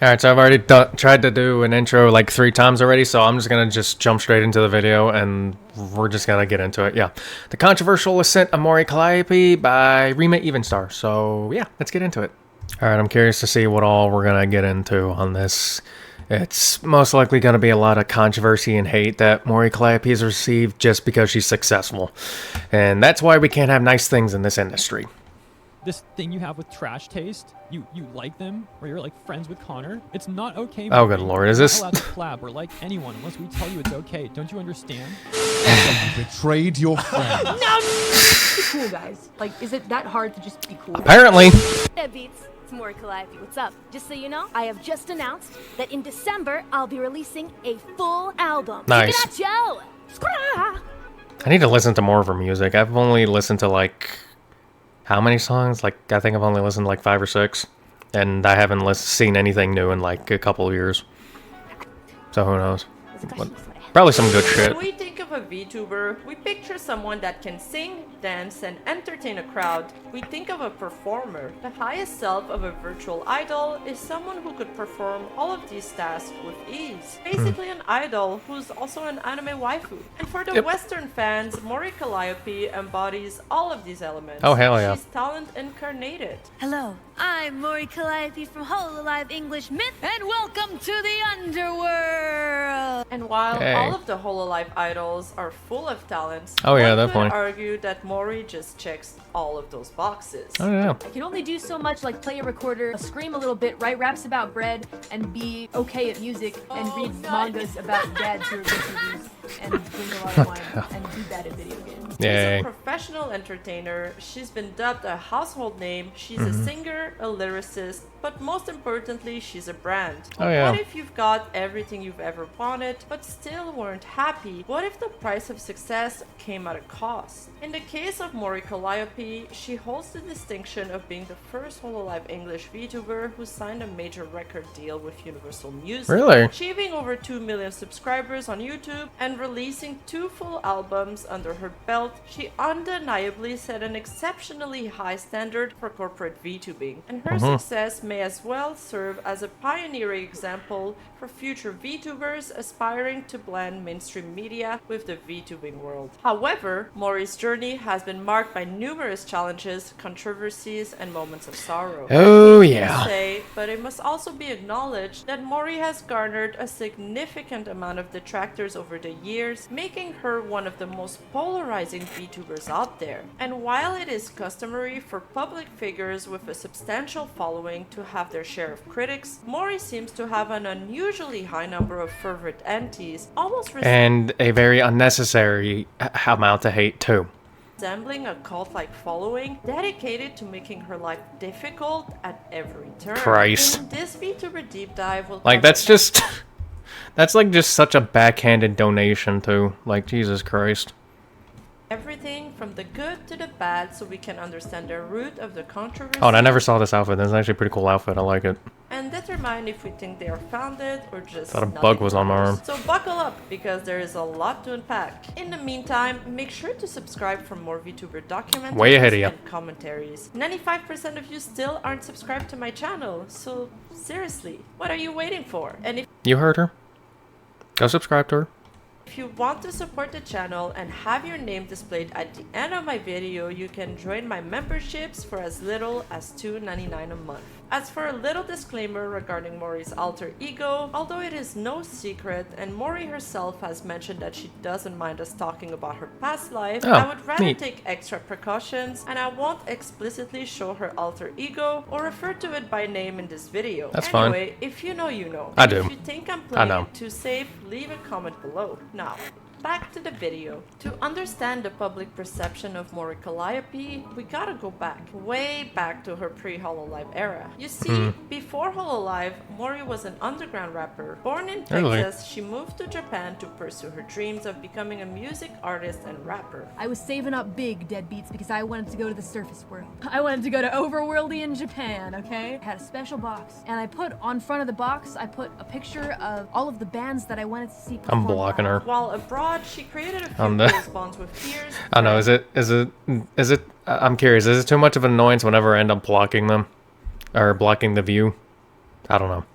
Alright, so I've already tried to do an intro like 3 times already, so I'm just gonna jump straight into the video and we're just gonna get into it. Yeah. The controversial Ascent of Mori Calliope by Rima Evenstar. So yeah, let's get into it. Alright, I'm curious to see what all we're gonna get into on this. It's most likely gonna be a lot of controversy and hate that Mori Calliope has received just because she's successful. And that's why we can't have nice things in this industry. This thing you have with trash taste, you like them, or you're like friends with Connor. It's not okay. Oh, good lord, is this? You're not allowed to collab or like anyone unless we tell you it's okay. Don't you understand? You betrayed your friend. No, be cool, guys. Like, is it that hard to just be cool? Apparently. Hey, Beats. It's Mori Calliope. What's up? Just so you know, I have just announced that in December, I'll be releasing a full album. Nice. Check it out, Joe! I need to listen to more of her music. I've only listened to like... how many songs? Like, I think I've only listened to like 5 or 6. And I haven't seen anything new in like a couple of years. So who knows? Probably some good shit. When we think of a VTuber, we picture someone that can sing, dance, and entertain a crowd. We think of a performer. The highest self of a virtual idol is someone who could perform all of these tasks with ease. Basically an idol who's also an anime waifu. And for the Western fans, Mori Calliope embodies all of these elements. Oh, hell yeah. She's talent incarnated. Hello, I'm Mori Calliope from Hololive English Myth, and welcome to the Underworld! And while Hey. all of the Hololive idols are full of talents, Oh, yeah, one definitely. could argue that Mori just checks all of those boxes. Oh yeah. I can only do so much, like play a recorder, scream a little bit, write raps about bread, and be okay at music, and read mangas about dads who are VTubers, and drink a lot of wine, and do bad at video games. Yay. She's a professional entertainer. She's been dubbed a household name. She's a singer, a lyricist, but most importantly, she's a brand. Oh, yeah. What if you've got everything you've ever wanted, but still weren't happy? What if the price of success came at a cost? In the case of Mori Calliope, she holds the distinction of being the first Hololive English VTuber who signed a major record deal with Universal Music. Really? Achieving over 2 million subscribers on YouTube and releasing 2 full albums under her belt, she undeniably set an exceptionally high standard for corporate VTubing, and her success may as well serve as a pioneering example for future VTubers aspiring to blend mainstream media with the VTubing world. However, Mori's journey has been marked by numerous challenges, controversies, and moments of sorrow. Oh I yeah. say, but it must also be acknowledged that Mori has garnered a significant amount of detractors over the years, making her one of the most polarizing VTubers out there. And while it is customary for public figures with a substantial following to have their share of critics, Mori seems to have an unusually high number of fervent antis, almost And a very unnecessary amount of hate too. resembling a cult-like following dedicated to making her life difficult at every turn. Christ. In this VTuber deep dive will Like cover that's just that's like just such a backhanded donation too. Like Jesus Christ. everything from the good to the bad so we can understand the root of the controversy Oh, and I never saw this outfit. This is actually a pretty cool outfit. I like it. and determine if we think they are founded or just Thought a nothing bug was on my matters. arm. So buckle up because there is a lot to unpack. In the meantime, make sure to subscribe for more VTuber documentaries Way ahead of ya. and commentaries. 95% of you still aren't subscribed to my channel, so seriously, what are you waiting for? And You heard her. Go subscribe to her. if you want to support the channel and have your name displayed at the end of my video, you can join my memberships for as little as $2.99 a month. As for a little disclaimer regarding Mori's alter ego, although it is no secret and Mori herself has mentioned that she doesn't mind us talking about her past life, Oh, I would rather neat. take extra precautions and I won't explicitly show her alter ego or refer to it by name in this video. That's fine. Anyway, if you know, you know. I do. If you think I'm playing know. it too safe, leave a comment below. Now, back to the video. To understand the public perception of Mori Calliope, we gotta go back, way back to her pre-Hololive era. You see, before Hololive, Mori was an underground rapper. Born in Really? Texas, she moved to Japan to pursue her dreams of becoming a music artist and rapper. I was saving up big, deadbeats, because I wanted to go to the surface world. I wanted to go to Overworldy in Japan, okay? I had a special box, and I put on front of the box, I put a picture of all of the bands that I wanted to see perform I'm blocking her. While abroad, she created a few On the- close bonds with peers. I don't know. Is it? I'm curious. Is it too much of an annoyance whenever I end up blocking them, or blocking the view? I don't know.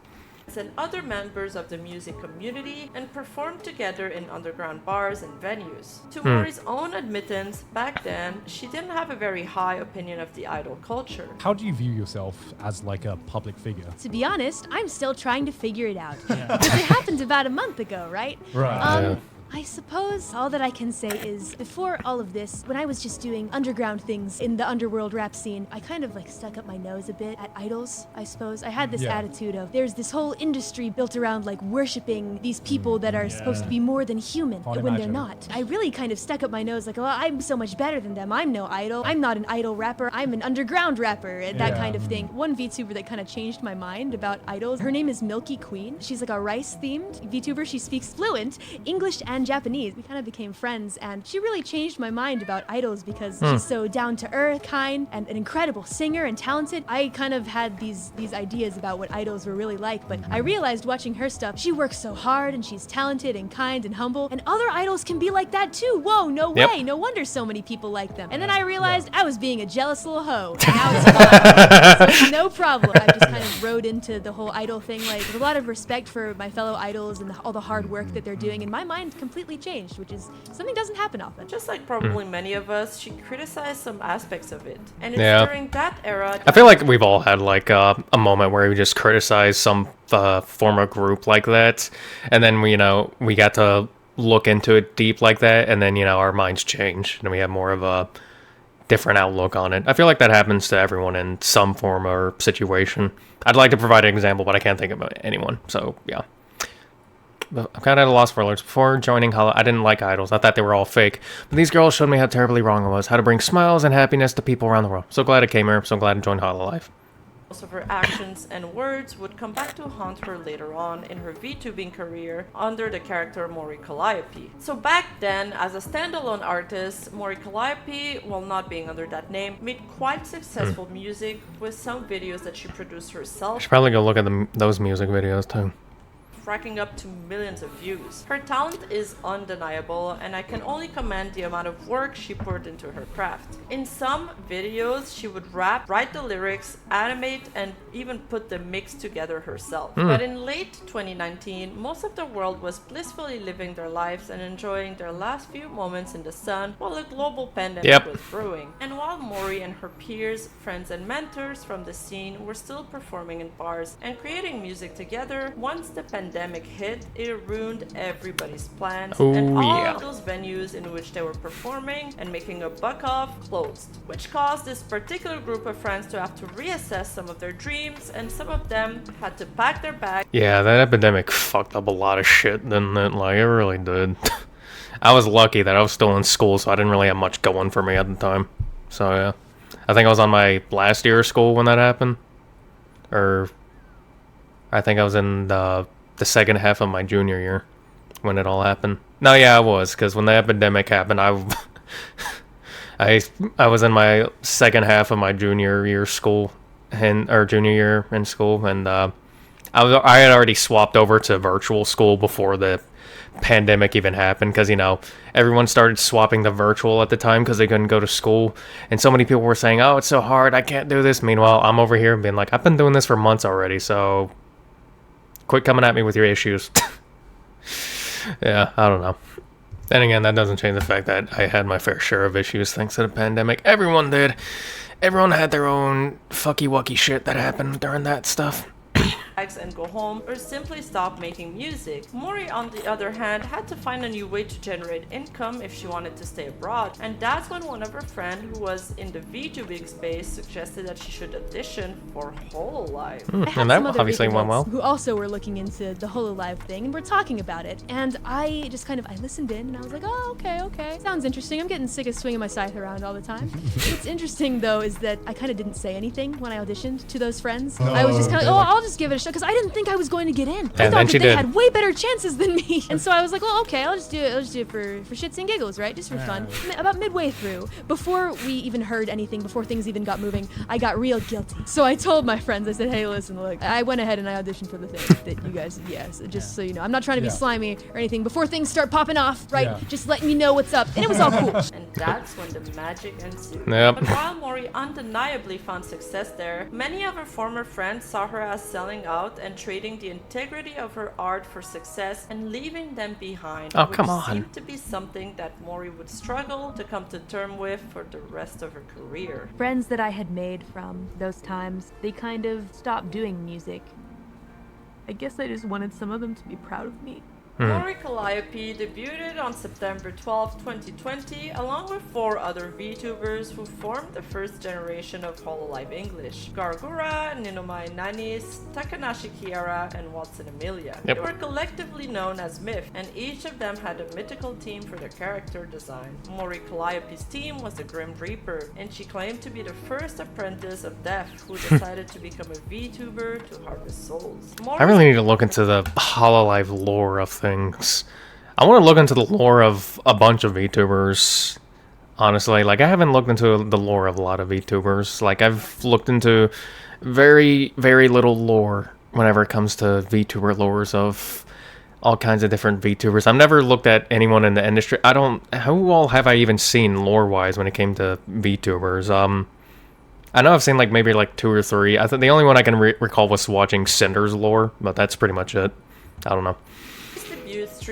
and other members of the music community and performed together in underground bars and venues. To Mori's own admittance, back then, she didn't have a very high opinion of the idol culture. How do you view yourself as like a public figure? To be honest, I'm still trying to figure it out. Because it happened about a month ago, right? Right. I suppose all that I can say is, before all of this, when I was just doing underground things in the underworld rap scene, I kind of like stuck up my nose a bit at idols, I suppose. I had this attitude of, there's this whole industry built around like worshiping these people that are supposed to be more than human when they're not. I really kind of stuck up my nose like, well, I'm so much better than them. I'm no idol. I'm not an idol rapper. I'm an underground rapper, and that kind of thing. One VTuber that kind of changed my mind about idols, her name is Milky Queen. She's like a rice-themed VTuber. She speaks fluent English and Japanese. We kind of became friends, and she really changed my mind about idols because she's so down to earth, kind, and an incredible singer and talented. I kind of had these ideas about what idols were really like, but I realized watching her stuff, she works so hard and she's talented and kind and humble, and other idols can be like that too. Whoa, no way. No wonder so many people like them. And then I realized I was being a jealous little hoe. And now it's fine. So no problem. I just kind of rode into the whole idol thing like with a lot of respect for my fellow idols and all the hard work that they're doing, and my mind completely changed, which is something doesn't happen often. Just like probably many of us, she criticized some aspects of it. And it's during that era... I feel like we've all had like a moment where we just criticize some former group like that, and then we got to look into it deep like that, and then our minds change and we have more of a different outlook on it. I feel like that happens to everyone in some form or situation. I'd like to provide an example, but I can't think of anyone. So yeah. I'm kind of at a loss for alerts. Before joining Hololive, I didn't like idols. I thought they were all fake. But these girls showed me how terribly wrong I was. How to bring smiles and happiness to people around the world. So glad I came here. So glad I joined Hololive. Most of her actions and words would come back to haunt her later on in her VTubing career under the character Mori Calliope. So back then, as a standalone artist, Mori Calliope, while not being under that name, made quite successful music with some videos that she produced herself. I should probably go look at those music videos too. Racking up to millions of views. Her talent is undeniable, and I can only commend the amount of work she poured into her craft. In some videos, she would rap, write the lyrics, animate, and even put the mix together herself. But in late 2019, most of the world was blissfully living their lives and enjoying their last few moments in the sun while a global pandemic was brewing. And while Mori and her peers, friends, and mentors from the scene were still performing in bars and creating music together, once the pandemic hit, it ruined everybody's plans, and all of those venues in which they were performing and making a buck off closed, which caused this particular group of friends to have to reassess some of their dreams, and some of them had to pack their bags. Yeah, that epidemic fucked up a lot of shit, didn't it? Like, it really did. I was lucky that I was still in school, so I didn't really have much going for me at the time. So yeah, I think I was on my last year of school when that happened, or I think I was in the second half of my junior year when it all happened. No, yeah, I was, because when the epidemic happened, I was in my second half of my junior year school, junior year in school, and I had already swapped over to virtual school before the pandemic even happened, because everyone started swapping to virtual at the time because they couldn't go to school, and so many people were saying, oh, it's so hard, I can't do this. Meanwhile, I'm over here being like, I've been doing this for months already, so quit coming at me with your issues. Yeah, I don't know. Then again, that doesn't change the fact that I had my fair share of issues thanks to the pandemic. Everyone did. Everyone had their own fucky-wucky shit that happened during that stuff. And go home, or simply stop making music. Mori, on the other hand, had to find a new way to generate income if she wanted to stay abroad, and that's when one of her friends who was in the VTubing space suggested that she should audition for Hololive. And that obviously went well. Who also were looking into the Hololive thing, and we're talking about it, and I just I listened in, and I was like, oh, okay, sounds interesting. I'm getting sick of swinging my scythe around all the time. What's interesting, though, is that I kind of didn't say anything when I auditioned to those friends. I was just kind of I'll just give it a shot, because I didn't think I was going to get in. I thought that they had way better chances than me. And so I was like, well, okay, I'll just do it for shits and giggles, right? Just for fun. About midway through, before we even heard anything, before things even got moving, I got real guilty. So I told my friends, I said, hey, listen, look, I went ahead and I auditioned for the thing that you guys did. Yes, just so you know. I'm not trying to be slimy or anything. Before things start popping off, right? Just letting you know what's up. And it was all cool. And that's when the magic ensued. Yep. But while Mori undeniably found success there, many of her former friends saw her as selling out and trading the integrity of her art for success and leaving them behind. Oh, which come on. seemed to be something that Mori would struggle to come to terms with for the rest of her career. Friends that I had made from those times, they kind of stopped doing music. I guess I just wanted some of them to be proud of me. Mori Calliope debuted on September 12, 2020, along with 4 other VTubers who formed the first generation of Hololive English: Gargura, Ninomai Nanis, Takanashi Kiara, and Watson Emilia. Yep. They were collectively known as Myth, and each of them had a mythical team for their character design. Mori Calliope's team was the Grim Reaper, and she claimed to be the first apprentice of Death who decided to become a VTuber to harvest souls. I really need to look into the Hololive lore of things. I want to look into the lore of a bunch of VTubers. Honestly, like I haven't looked into the lore of a lot of VTubers. Like I've looked into very, very little lore whenever it comes to VTuber lores of all kinds of different VTubers. I've never looked at anyone in the industry. Who all have I even seen lore-wise when it came to VTubers? I know I've seen like maybe like 2 or 3. I think the only one I can recall was watching Cinder's lore, but that's pretty much it. I don't know.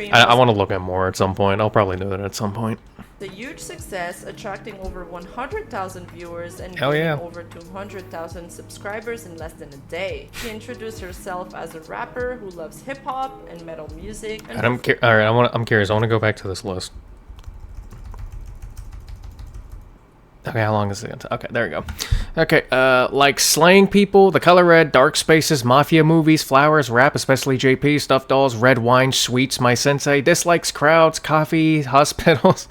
I want to look at more at some point. I'll probably do that at some point. The huge success, attracting over 100,000 viewers and Hell yeah. gaining over 200,000 subscribers in less than a day. She introduced herself as a rapper who loves hip-hop and metal music. And I'm curious. I want to go back to this list. Okay, how long is it? Okay, there we go. Okay, like slaying people, The Color Red, Dark Spaces, Mafia movies, flowers, rap, especially JP, stuffed dolls, red wine, sweets, my sensei, dislikes crowds, coffee, hospitals,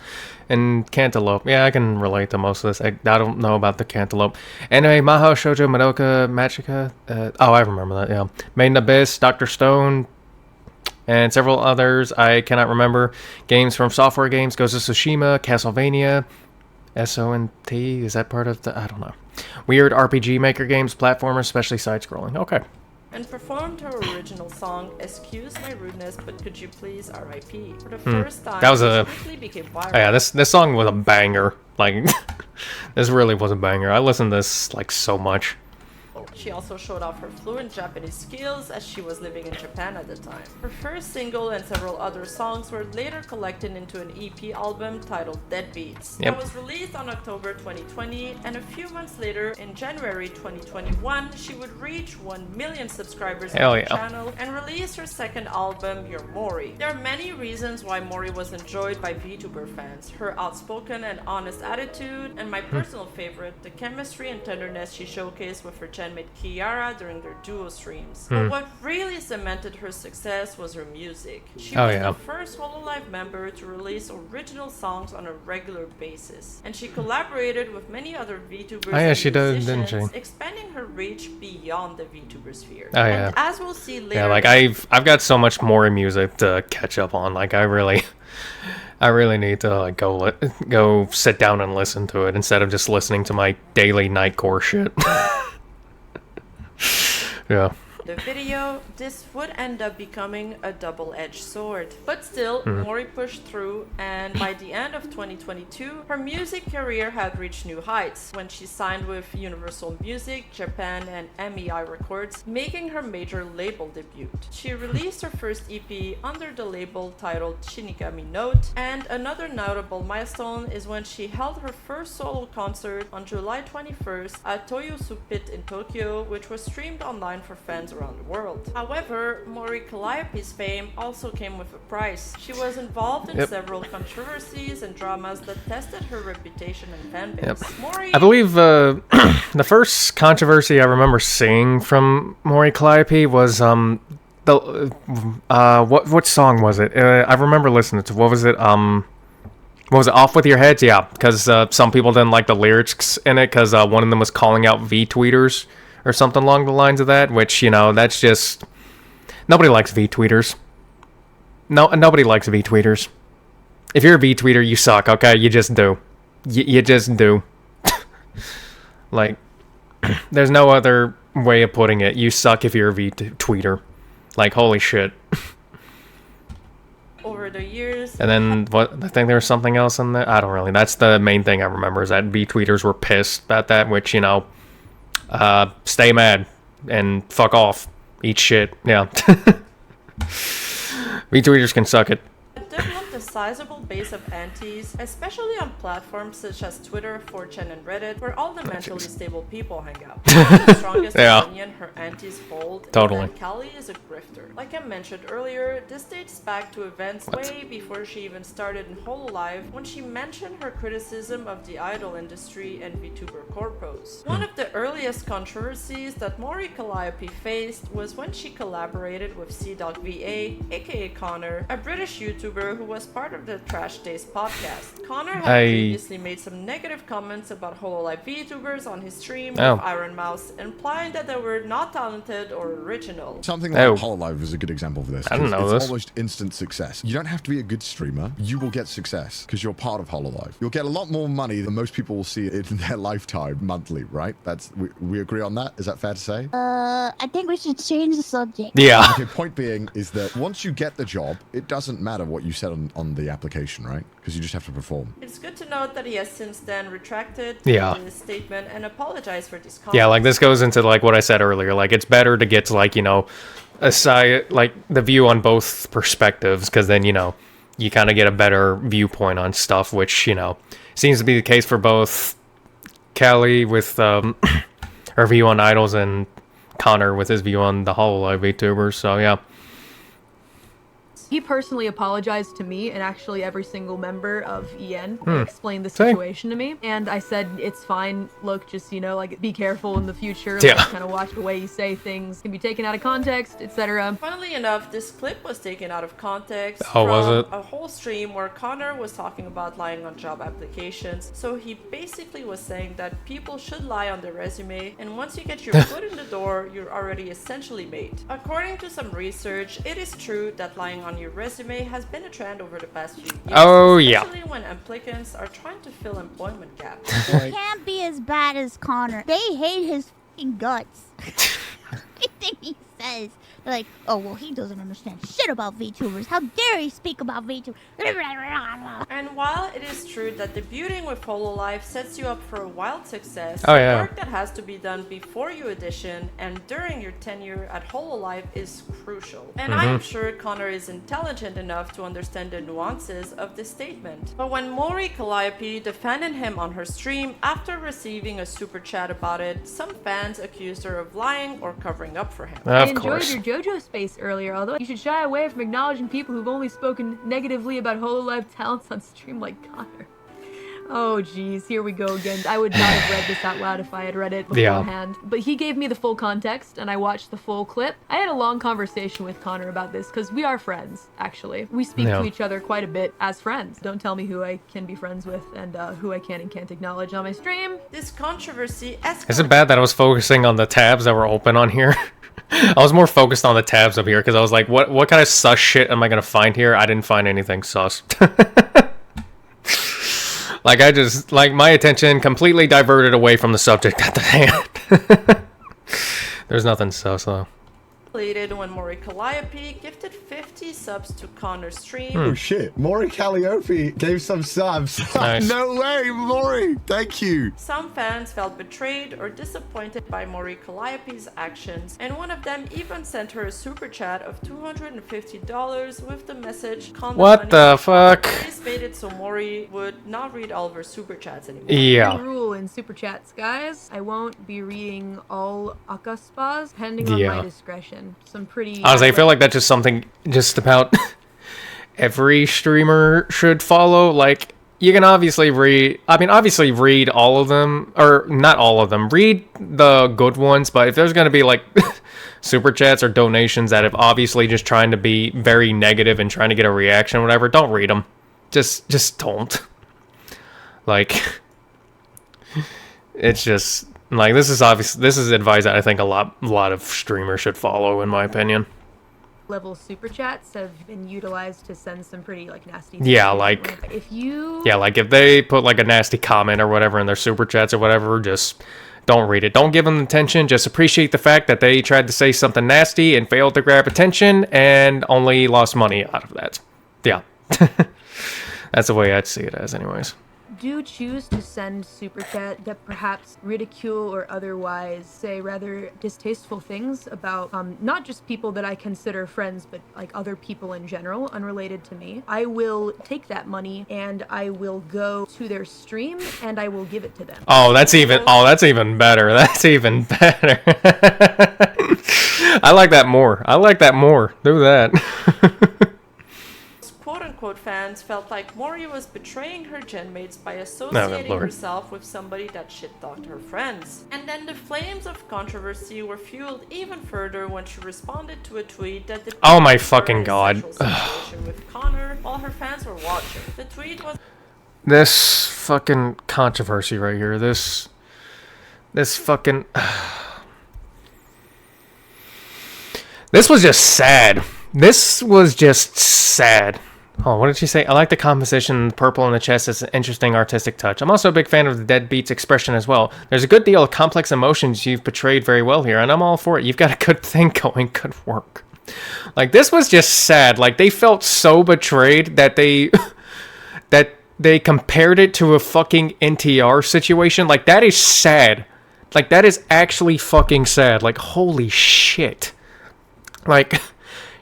and cantaloupe. Yeah, I can relate to most of this. I don't know about the cantaloupe. Anyway, Maho, Shoujo, Madoka, Magica. Oh, I remember that, yeah. Made in Abyss, Dr. Stone, and several others I cannot remember. Games from Software Games, Ghost of Tsushima, Castlevania, SONT, is that part of the... I don't know. Weird RPG Maker games, platformers, especially side-scrolling. Okay. and performed her original song, Excuse My Rudeness, But Could You Please R.I.P. for the first time. That was a... Which quickly became viral. Oh, yeah, this song was a banger. Like, this really was a banger. I listened to this, like, so much. She also showed off her fluent Japanese skills as she was living in Japan at the time. Her first single and several other songs were later collected into an EP album titled Deadbeats. Yep. That was released on October 2020, and a few months later, in January 2021, she would reach 1 million subscribers Hell on yeah. the channel and release her second album, Your Mori. There are many reasons why Mori was enjoyed by VTuber fans. Her outspoken and honest attitude, and my personal favorite, the chemistry and tenderness she showcased with her genmate Kiara during their duo streams. But what really cemented her success was her music. She was yeah. the first Hololive member to release original songs on a regular basis, and she collaborated with many other VTubers Oh, yeah, and she did, didn't musicians, she? expanding her reach beyond the VTuber sphere. Oh, yeah. And as we'll see later, Yeah, like I've got so much more music to catch up on. Like I really need to like go sit down and listen to it instead of just listening to my daily nightcore shit. Yeah. the video, this would end up becoming a double-edged sword. But still, Mori pushed through, and by the end of 2022, her music career had reached new heights when she signed with Universal Music Japan and MEI Records, making her major label debut. She released her first EP under the label titled Shinigami Note, and another notable milestone is when she held her first solo concert on July 21st at Toyosu Pit in Tokyo, which was streamed online for fans around the world. However, Mori Calliope's fame also came with a price. She was involved in several controversies and dramas that tested her reputation and fanbase. Mori... I believe the first controversy I remember seeing from Mori Calliope was what song was it? I remember listening to what was it? What was it? Off With Your Heads? Yeah, because some people didn't like the lyrics in it because one of them was calling out V-tweeters or something along the lines of that, which, you know, that's just... Nobody likes V-tweeters. Nobody likes V-tweeters. If you're a V-tweeter, you suck, okay? You just do. You just do. Like, there's no other way of putting it. You suck if you're a V-tweeter. Like, holy shit. Over over the years. And then what? I think there was something else in there. I don't really. That's the main thing I remember is that V-tweeters were pissed about that. Which stay mad and fuck off, eat shit. Yeah. V-tweeters can suck it. Developed a sizable base of antis, especially on platforms such as Twitter, 4chan, and Reddit, where all the mentally stable people hang out. The strongest Yeah. opinion her antis hold Totally. is that Callie is a grifter. Like I mentioned earlier, this dates back to events way before she even started in Hololive, when she mentioned her criticism of the idol industry and VTuber corpos. One of the earliest controversies that Mori Calliope faced was when she collaborated with CDogVA, aka Connor, a British YouTuber who was part of the Trash Taste podcast. Connor had previously made some negative comments about Hololive VTubers on his stream with Iron Mouse, implying that they were not talented or original. Something like Hololive is a good example of this. I don't know it's this. almost instant success. You don't have to be a good streamer. You will get success because you're part of Hololive. You'll get a lot more money than most people will see it in their lifetime monthly, right? We agree on that? Is that fair to say? I think we should change the subject. Yeah. Okay, point being is that once you get the job, it doesn't matter what you said on the application, right? Because you just have to perform. It's good to note that he has since then retracted his statement and apologized for these comments. Yeah, like this goes into like what I said earlier. Like it's better to get to like, a side, like the view on both perspectives, because then, you kind of get a better viewpoint on stuff, which, seems to be the case for both Callie with her view on idols and Connor with his view on the Hololive VTubers. So yeah. He personally apologized to me and actually every single member of EN explained the situation to me. And I said, it's fine. Look, just, be careful in the future. Yeah. Kind of watch the way you say things. Can be taken out of context, etc. Funnily enough, this clip was taken out of context from a whole stream where Connor was talking about lying on job applications. So he basically was saying that people should lie on their resume, and once you get your foot in the door, you're already essentially made. According to some research, it is true that lying on your resume has been a trend over the past few years, especially when applicants are trying to fill employment gaps. It can't be as bad as Connor. They hate his f***ing guts. Everything he says. They're like, oh, well, he doesn't understand shit about VTubers. How dare he speak about VTubers? And while it is true that debuting with Hololive sets you up for a wild success, work that has to be done before you audition and during your tenure at Hololive is crucial. And I am sure Connor is intelligent enough to understand the nuances of this statement. But when Mori Calliope defended him on her stream after receiving a super chat about it, some fans accused her of lying or covering up for him. I enjoyed your JoJo space earlier, although you should shy away from acknowledging people who've only spoken negatively about Hololive talents on stream like Connor. Oh geez, here we go again. I would not have read this out loud if I had read it beforehand. But he gave me the full context and I watched the full clip. I had a long conversation with Connor about this because we are friends, actually. We speak to each other quite a bit as friends. Don't tell me who I can be friends with and who I can and can't acknowledge on my stream. This controversy escalated. Is it bad that I was focusing on the tabs that were open on here? I was more focused on the tabs up here because I was like, what kind of sus shit am I going to find here? I didn't find anything sus. Like, my attention completely diverted away from the subject at the hand. There's nothing sus, though. When Mori Calliope gifted 50 subs to Connor's stream. Oh shit, Mori Calliope gave some subs. Nice. No way, Mori, thank you. Some fans felt betrayed or disappointed by Mori Calliope's actions, and one of them even sent her a super chat of $250 with the message, "What the fuck?" This made it so Mori would not read all of her super chats anymore. Yeah. Rule in super chats, guys. I won't be reading all akaspas, depending on my discretion. Some pretty. Honestly, I feel like that's just something just about every streamer should follow. Like, you can obviously read all of them, or not all of them. Read the good ones, but if there's going to be like super chats or donations that have obviously just trying to be very negative and trying to get a reaction or whatever, don't read them. Just don't. Like, it's just like, this is advice that I think a lot of streamers should follow, in my opinion. Level super chats have been utilized to send some pretty like nasty. Yeah, like if they put like a nasty comment or whatever in their super chats or whatever, just don't read it. Don't give them attention. Just appreciate the fact that they tried to say something nasty and failed to grab attention and only lost money out of that. Yeah, That's the way I'd see it as, anyways. Do choose to send super chat that perhaps ridicule or otherwise say rather distasteful things about not just people that I consider friends, but like other people in general, unrelated to me, I will take that money and I will go to their stream and I will give it to them. Oh, that's even better. That's even better. I like that more. Do that. Quote-unquote fans felt like Mori was betraying her genmates by associating herself with somebody that shit-talked her friends. And then the flames of controversy were fueled even further when she responded to a tweet that depicted Oh my fucking god. situation with Connor while her fans were watching. The tweet was This fucking controversy right here. This fucking... This was just sad. Oh, what did she say? I like the composition, purple in the chest is an interesting artistic touch. I'm also a big fan of the Deadbeats expression as well. There's a good deal of complex emotions you've portrayed very well here, and I'm all for it. You've got a good thing going, good work. Like, this was just sad. Like, they felt so betrayed that they compared it to a fucking NTR situation. Like, that is sad. Like, that is actually fucking sad. Like, holy shit. Like...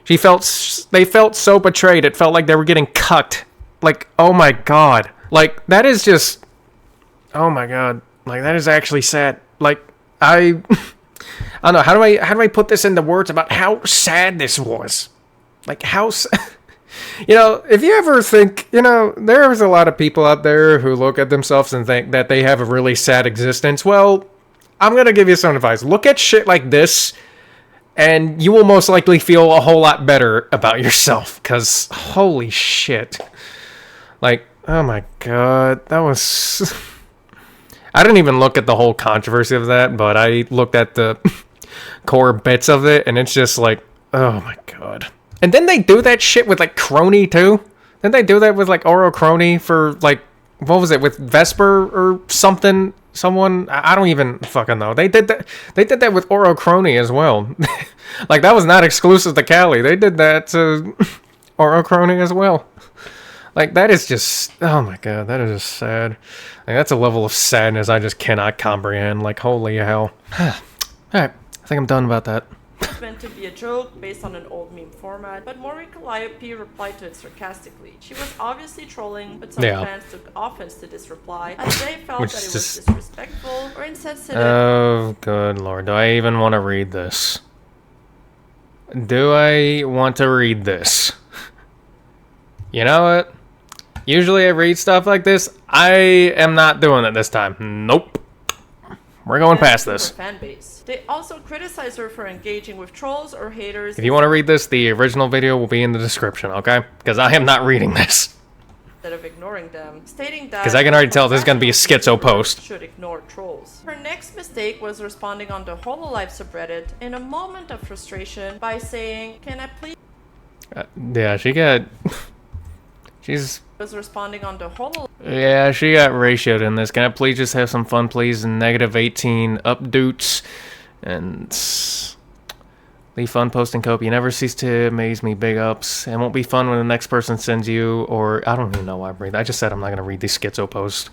They felt so betrayed. It felt like they were getting cut. Like, oh my god. Like, that is just... Oh my god. Like, that is actually sad. Like, I don't know. How do I put this into words about how sad this was? Like, how... You know, if you ever think... You know, there's a lot of people out there who look at themselves and think that they have a really sad existence. Well, I'm gonna give you some advice. Look at shit like this... And you will most likely feel a whole lot better about yourself. Because, holy shit. Like, oh my god. That was... I didn't even look at the whole controversy of that. But I looked at the core bits of it. And it's just like, oh my god. And then they do that shit with, like, Crony, too? Didn't they do that with, like, Oro Crony for, like... What was it? With Vesper or something? Someone? I don't even fucking know. They did that with Oro Crony as well. Like, that was not exclusive to Cali. They did that to Oro Crony as well. Like, that is just... Oh my god, that is just sad. Like, that's a level of sadness I just cannot comprehend. Like, holy hell. Alright, I think I'm done about that. meant to be a joke based on an old meme format, but Mori Calliope replied to it sarcastically. She was obviously trolling, but some fans took offense to this reply, as they felt that it was disrespectful or insensitive. Oh, good lord. Do I even want to read this? Do I want to read this? You know what? Usually I read stuff like this. I am not doing it this time. Nope. We're going past this. Fan base. They also criticize her for engaging with trolls or haters. If you want to read this, the original video will be in the description, okay? Because I am not reading this. Instead of ignoring them, stating that... Because I can already tell this is going to be a schizo post. ...should ignore trolls. Her next mistake was responding on the Hololive subreddit in a moment of frustration by saying, "Can I please..." Yeah, she got... She's... was responding on the Hololive... Yeah, she got ratioed in this. Can I please just have some fun, please? And -18 updoots. And... leave fun posting Cope. You never cease to amaze me. Big ups. It won't be fun when the next person sends you, or... I don't even know why I read. I just said I'm not going to read these schizo posts.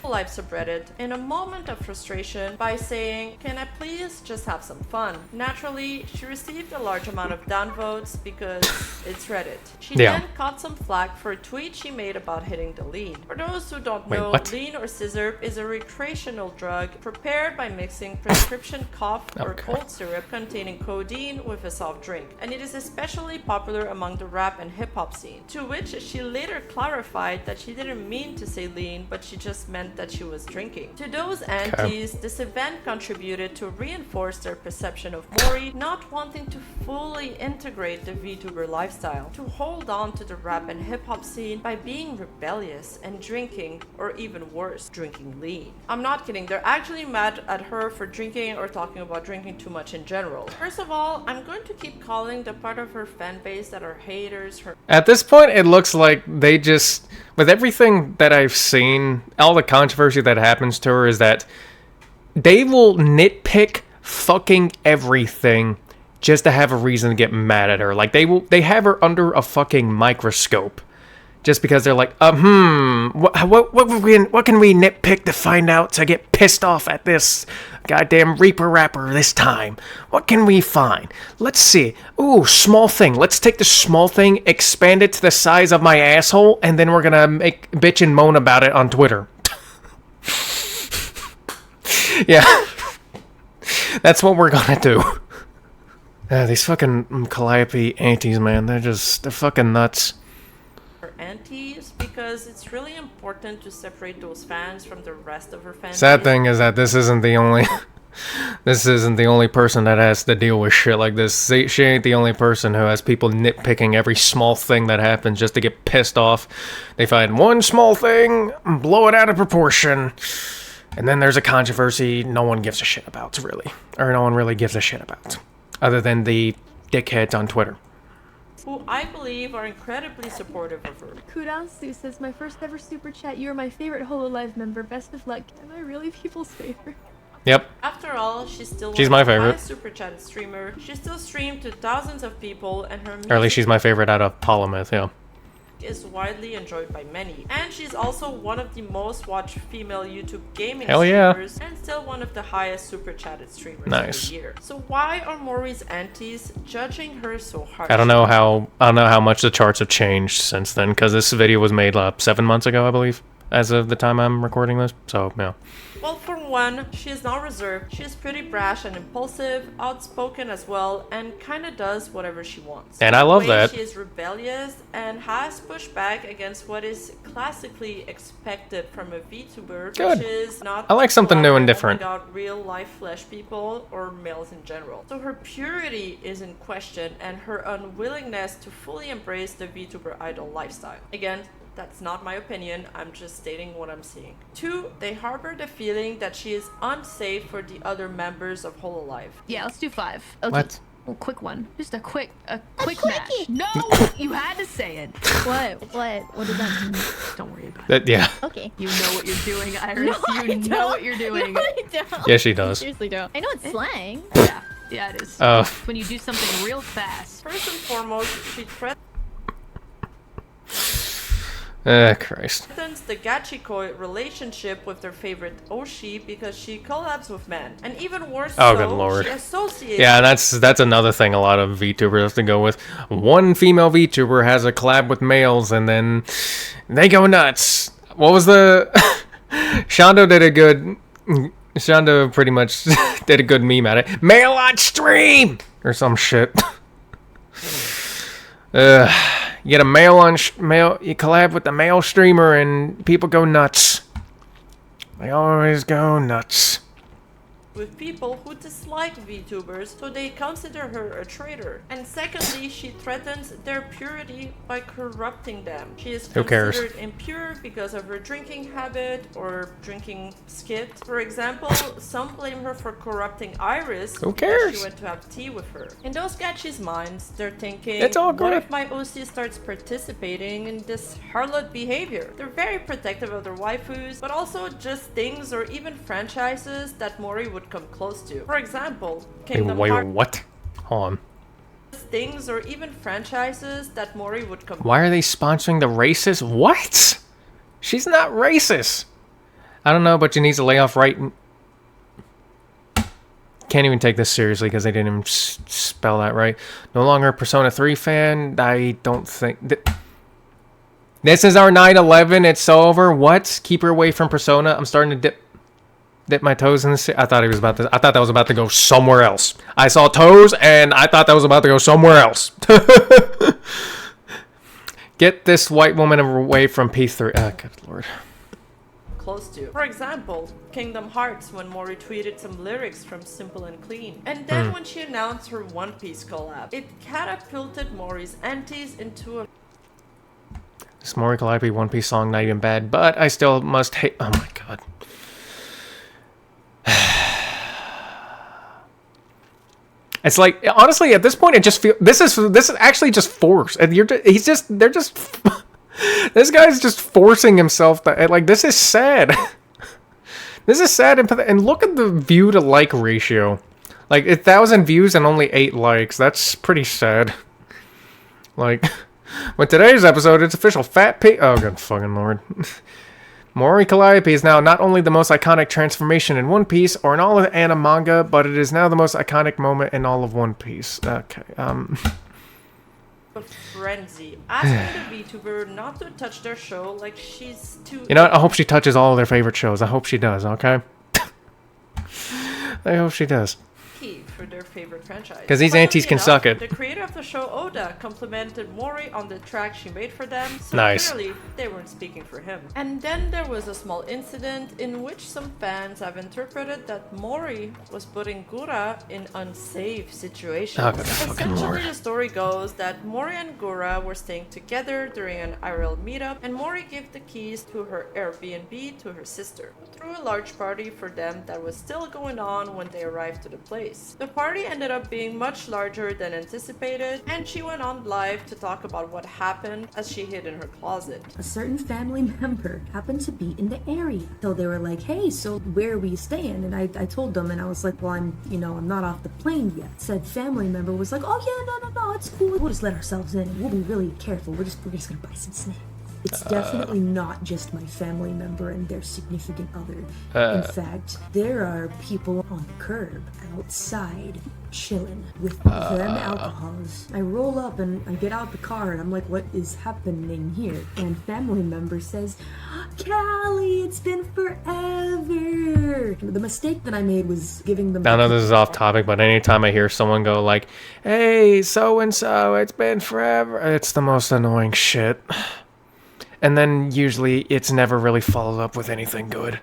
Live subreddit in a moment of frustration by saying, "Can I please just have some fun?" Naturally, she received a large amount of downvotes because it's Reddit. She then caught some flack for a tweet she made about hitting the lean. For those who don't know, lean or scissor is a recreational drug prepared by mixing prescription cough or cold syrup containing codeine with a soft drink, and it is especially popular among the rap and hip-hop scene. To which she later clarified that she didn't mean to say lean, but she just meant that she was drinking. To those antis, this event contributed to reinforce their perception of Mori not wanting to fully integrate the VTuber lifestyle, to hold on to the rap and hip-hop scene by being rebellious and drinking, or even worse, drinking lean. I'm not kidding, they're actually mad at her for drinking or talking about drinking too much in general. First of all, I'm going to keep calling the part of her fan base that are haters her... At this point, it looks like they just... With everything that I've seen, all the controversy that happens to her is that they will nitpick fucking everything just to have a reason to get mad at her. Like, they have her under a fucking microscope just because they're like, what can we nitpick to find out to get pissed off at this goddamn Reaper rapper this time? What can we find? Let's see. Ooh, small thing. Let's take the small thing, expand it to the size of my asshole, and then we're gonna make bitch and moan about it on Twitter. Yeah. That's what we're gonna do. These fucking Calliope aunties, man, they're fucking nuts. Her aunties, because it's really important to separate those fans from the rest of her fans. Sad thing is that this isn't the only person that has to deal with shit like this. She ain't the only person who has people nitpicking every small thing that happens just to get pissed off. They find one small thing, blow it out of proportion, and then there's a controversy no one gives a shit about, really. Or no one really gives a shit about. Other than the dickheads on Twitter. Who I believe are incredibly supportive of her. Kudasu says, my first ever super chat. You are my favorite Hololive member. Best of luck. Am I really people's favorite? Yep. After all, she's still She's one my of the favorite. highest super chatted streamer. She still streamed to thousands of people, and her music Or at least she's my favorite out of Polymyth, yeah. is widely enjoyed by many. And she's also one of the most watched female YouTube gaming Hell yeah. streamers, and still one of the highest super chatted streamers Nice. of the year. So why are Mori's aunties judging her so harshly? I don't know how much the charts have changed since then, because this video was made 7 months ago, I believe, as of the time I'm recording this. So yeah. Well, for one, she is not reserved. She is pretty brash and impulsive, outspoken as well, and kinda does whatever she wants. And I love In a way, that. She is rebellious and has pushed back against what is classically expected from a VTuber, Good. which is not I like something new and different. About real life flesh people or males in general. So her purity is in question, and her unwillingness to fully embrace the VTuber idol lifestyle. Again, that's not my opinion, I'm just stating what I'm seeing. 2, they harbor the feeling that she is unsafe for the other members of Hololive. Yeah, let's do 5. Okay. What? Well, quick one. Just a quick match. quickie. No, you had to say it. What does that mean? Don't worry about it. Yeah. Okay. You know what you're doing, Iris. No, I you know don't. what you're doing. No, I don't. Yeah, she does. Seriously don't. I know it's slang. Yeah, it is. Oh. When you do something real fast. First and foremost, she Christ. threatens the Gachikoi relationship with their favorite Oshi because she collabs with men. And even worse Oh, so, good lord. she associates Yeah, that's another thing a lot of VTubers have to go with. One female VTuber has a collab with males, and then they go nuts. What was the... Shondo pretty much did a good meme at it. Male on stream! Or some shit. You get a male you collab with the male streamer and people go nuts. They always go nuts. with people who dislike VTubers, so they consider her a traitor. And secondly, she threatens their purity by corrupting them. She is Who cares? considered impure because of her drinking habit or drinking skit. For example, some blame her for corrupting Iris Who because cares? she went to have tea with her. In those Gachi's minds, they're thinking, It's all what good. if my OC starts participating in this harlot behavior? They're very protective of their waifus, but also just things or even franchises that Mori would come close to. For example, Kingdom Wait, Hearts. what? Hold on. Things or even franchises that Mori would come. Why are they sponsoring the racist? What? She's not racist. I don't know, but she needs to lay off right. Can't even take this seriously because they didn't even spell that right. No longer a Persona 3 fan. I don't think... This is our 9/11. It's over. What? Keep her away from Persona. I'm starting to dip my toes in this. I thought that was about to go somewhere else. I saw toes and I thought that was about to go somewhere else. Get this white woman away from P3. Oh, good lord. Close to. For example, Kingdom Hearts, when Mori tweeted some lyrics from Simple and Clean. And then when she announced her One Piece collab, it catapulted Mori's aunties into a... This Mori Calliope One Piece song, not even bad, but I still must hate. Oh my god. It's like, honestly, at this point, it just feels this is actually just forced, and they're just this guy's just forcing himself to, like, this is sad. This is sad, and look at the view to like ratio, like 1,000 views and only 8 likes. That's pretty sad. Like, With today's episode, it's official fat pig. Oh, good fucking lord. Mori Calliope is now not only the most iconic transformation in One Piece or in all of anime manga, but it is now the most iconic moment in all of One Piece. Okay, A frenzy, asking the VTuber not to touch their show like she's too. You know what? I hope she touches all of their favorite shows. I hope she does, okay? I hope she does. Key for their favorite franchise. 'Cause these Funnily aunties can enough, suck it. The creator of the show, Oda, complimented Mori on the track she made for them, so Nice. clearly they weren't speaking for him. And then there was a small incident in which some fans have interpreted that Mori was putting Gura in unsafe situations. Oh, good fucking Essentially, lord. the story goes that Mori and Gura were staying together during an IRL meetup, and Mori gave the keys to her Airbnb to her sister, who threw a large party for them that was still going on when they arrived to the place. The party ended up being much larger than anticipated, and she went on live to talk about what happened as she hid in her closet. A certain family member happened to be in the area. So they were like, hey, so where are we staying? And I told them, and I was like, well, I'm not off the plane yet. Said family member was like, oh yeah, no, it's cool. We'll just let ourselves in. We'll be really careful. We're just gonna buy some snacks. It's definitely not just my family member and their significant other. In fact, there are people on the curb outside chilling with them alcohols. I roll up and I get out the car and I'm like, what is happening here? And family member says, Callie, it's been forever. The mistake that I made was giving them. I know this is off topic, but anytime I hear someone go like, hey, so-and-so, it's been forever, it's the most annoying shit. And then usually it's never really followed up with anything good.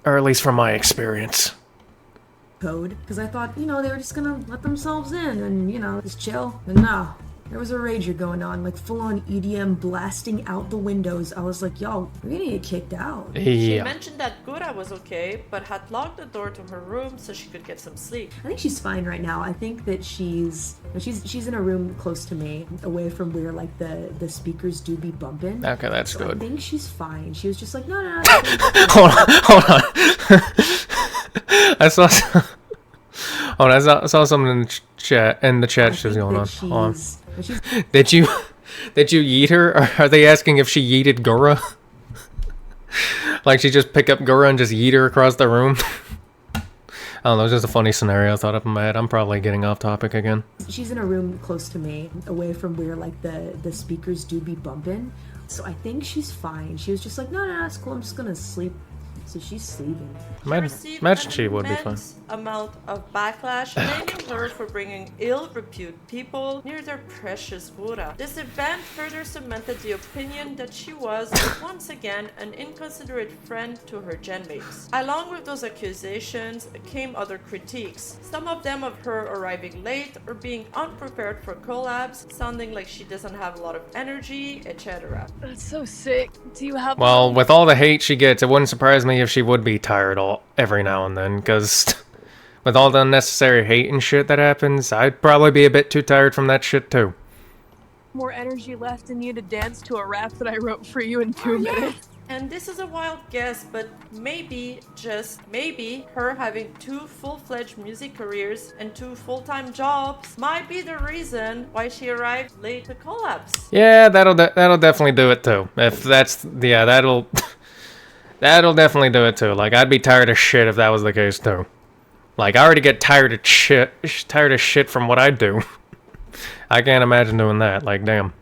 Or at least from my experience. Code, because I thought, they were just gonna let themselves in and, just chill. And no, there was a rager going on, like full-on EDM blasting out the windows. I was like, yo, we're gonna get kicked out. She Yeah. mentioned that Gura was okay, but had locked the door to her room so she could get some sleep. I think she's fine right now. I think that she's in a room close to me, away from where like the speakers do be bumping. Okay, that's So I good. think she's fine. She was just like, no. Hold on. I saw something in the chat. In the chat, she was going on. Hold on. Did you yeet her? Or are they asking if she yeeted Gura? Like she just pick up Gura and just yeet her across the room? I don't know, it's just a funny scenario I thought up in my head. I'm probably getting off topic again. She's in a room close to me, away from where like the speakers do be bumping. So I think she's fine. She was just like, no, it's cool. I'm just gonna sleep. So she's sleeping. Imagine she would be fine. Immense amount of backlash, blaming her for bringing ill-repute people near their precious Gura. This event further cemented the opinion that she was, once again, an inconsiderate friend to her genmates. Along with those accusations came other critiques, some of them of her arriving late or being unprepared for collabs, sounding like she doesn't have a lot of energy, etc. That's so sick. Do you have Well, with all the hate she gets, it wouldn't surprise me if she would be tired every now and then, because with all the unnecessary hate and shit that happens, I'd probably be a bit too tired from that shit too. more energy left in you to dance to a rap that I wrote for you in 2 minutes? And this is a wild guess, but maybe, just maybe, her having 2 full-fledged music careers and 2 full-time jobs might be the reason why she arrived late to collabs. Yeah, that'll definitely do it too. If that's that'll definitely do it too. Like I'd be tired of shit if that was the case too. Like I already get tired of shit from what I do. I can't imagine doing that. Like damn.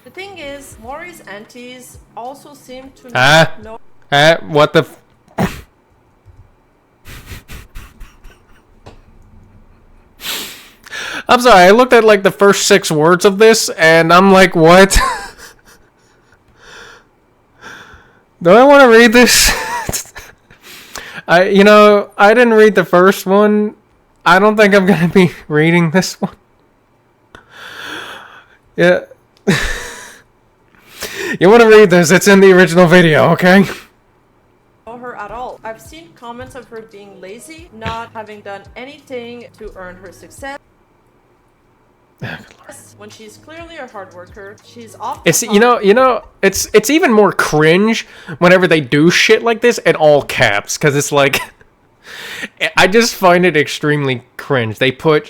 The thing is, Mori's aunties also seem to Ah. know. What the? I'm sorry. I looked at like the first 6 words of this, and I'm like, what? Do I want to read this? I didn't read the first one. I don't think I'm gonna be reading this one. Yeah. You want to read this? It's in the original video, okay? Know her at all. I've seen comments of her being lazy, not having done anything to earn her success. When she's clearly a hard worker, she's often It's it's even more cringe whenever they do shit like this in all caps, because it's like I just find it extremely cringe. They put